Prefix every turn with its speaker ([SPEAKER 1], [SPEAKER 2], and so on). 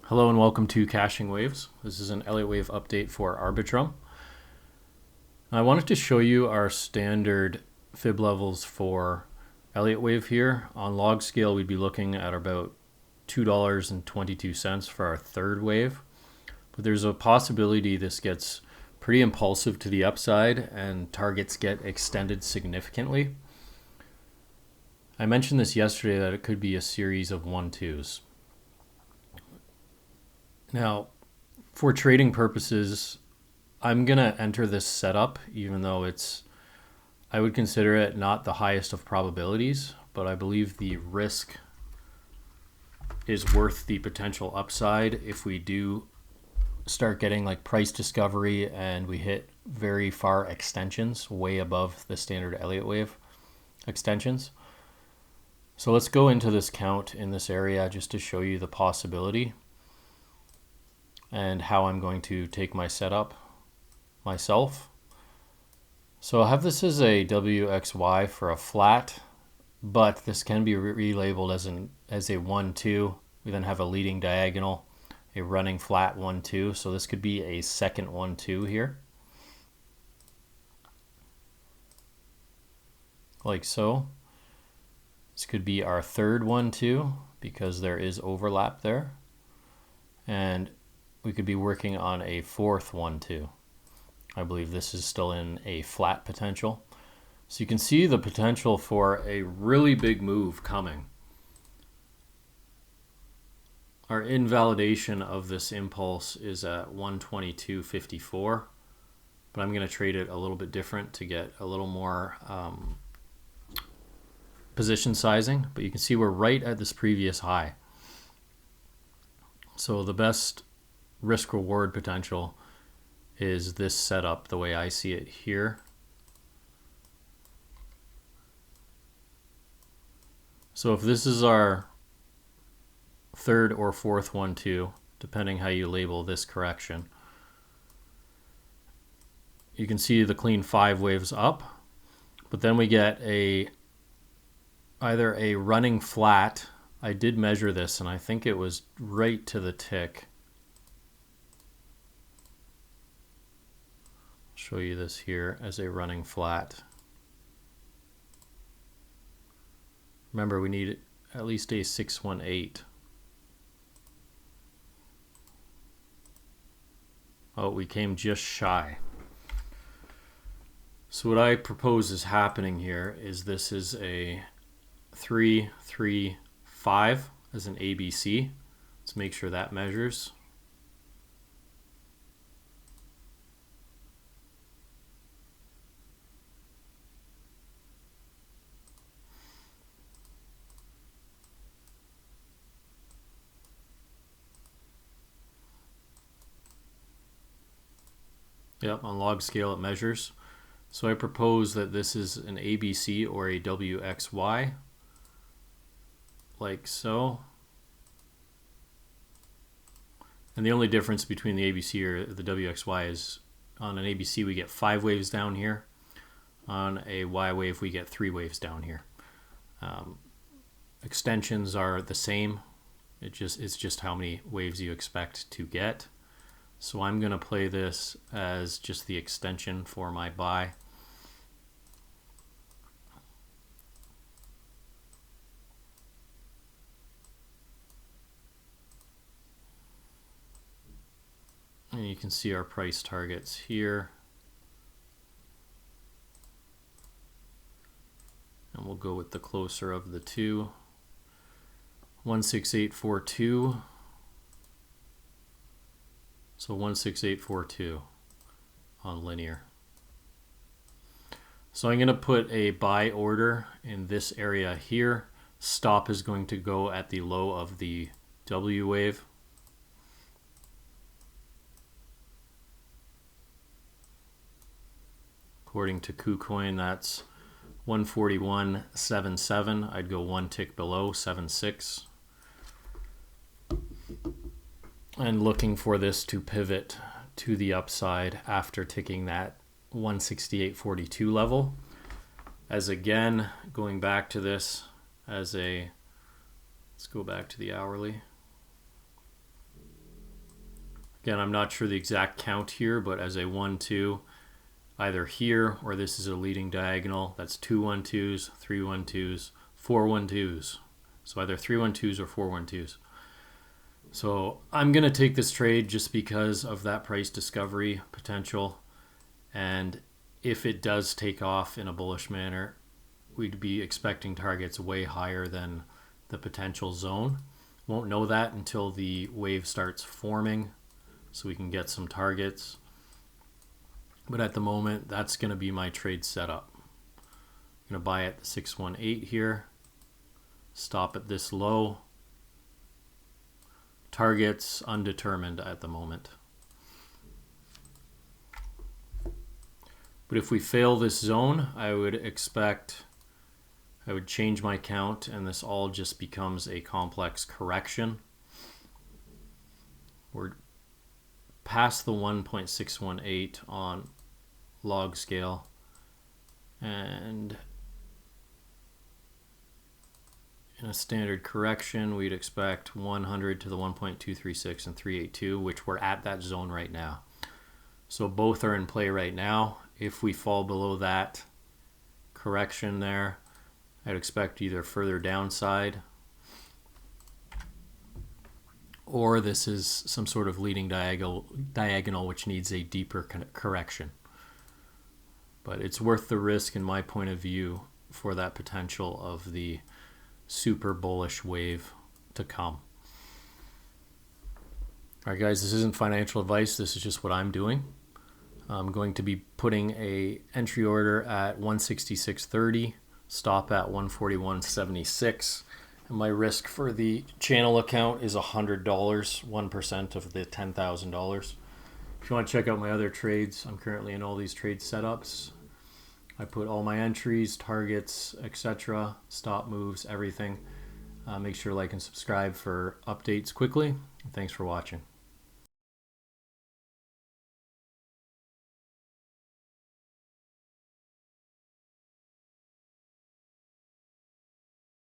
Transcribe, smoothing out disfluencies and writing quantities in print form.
[SPEAKER 1] Hello and welcome to Caching Waves. This is an Elliott Wave update for Arbitrum. I wanted to show you our standard fib levels for Elliott Wave here. On log scale, we'd be looking at about $2.22 for our third wave. But there's a possibility this gets pretty impulsive to the upside and targets get extended significantly. I mentioned this yesterday that it could be a series of 1-2s. Now, for trading purposes, I'm going to enter this setup, even though I would consider it not the highest of probabilities, but I believe the risk is worth the potential upside if we do start getting like price discovery and we hit very far extensions way above the standard Elliott Wave extensions. So let's go into this count in this area just to show you the possibility and how I'm going to take my setup myself. So I have this as a WXY for a flat, but this can be relabeled as a 1-2. We then have a leading diagonal, a running flat 1-2. So this could be a second 1-2 here, like so. This could be our third 1-2 because there is overlap there, and we could be working on a fourth 1-2. I believe this is still in a flat potential. So you can see the potential for a really big move coming. Our invalidation of this impulse is at 122.54, but I'm going to trade it a little bit different to get a little more position sizing. But you can see we're right at this previous high. So the best risk reward potential is this setup the way I see it here. So if this is our third or fourth 1-2, depending how you label this correction, you can see the clean 5 waves up, but then we get either a running flat. I did measure this and I think it was right to the tick. Show you this here as a running flat. Remember, we need at least a 618. Oh, we came just shy. So what I propose is happening here is this is a 3-3-5 as an ABC. Let's make sure that measures. Yep, on log scale it measures. So I propose that this is an ABC or a WXY, like so. And the only difference between the ABC or the WXY is on an ABC we get 5 waves down here. On a Y wave we get 3 waves down here. Extensions are the same. It's just how many waves you expect to get. So I'm going to play this as just the extension for my buy. And you can see our price targets here. And we'll go with the closer of the two. 16842. So 16842 on linear. So I'm going to put a buy order in this area here. Stop is going to go at the low of the W wave. According to KuCoin, that's 141.77. I'd go one tick below 76. And looking for this to pivot to the upside after ticking that 168.42 level. As again, going back to this as a, let's go back to the hourly. Again, I'm not sure the exact count here, but as a 1-2, either here or this is a leading diagonal. That's 2 1-2s, 3 1-2s, 4 1-2s. So either 3 1-2s or 4 1-2s. So I'm going to take this trade just because of that price discovery potential. And if it does take off in a bullish manner, we'd be expecting targets way higher than the potential zone. Won't know that until the wave starts forming, so we can get some targets. But at the moment, that's going to be my trade setup. I'm going to buy at 618 here, stop at this low. Targets undetermined at the moment. But if we fail this zone, I would change my count, and this all just becomes a complex correction. We're past the 1.618 on log scale, and in a standard correction, we'd expect 100 to the 1.236 and 382, which we're at that zone right now. So both are in play right now. If we fall below that correction there, I'd expect either further downside, or this is some sort of leading diagonal which needs a deeper correction. But it's worth the risk, in my point of view, for that potential of the super bullish wave to come. All right, guys, this isn't financial advice. This is just what I'm doing. I'm going to be putting a entry order at 166.30, stop at 141.76. And my risk for the channel account is $100, 1% of the $10,000. If you want to check out my other trades, I'm currently in all these trade setups. I put all my entries, targets, etc., stop moves, everything. Make sure to like and subscribe for updates quickly. Thanks for watching.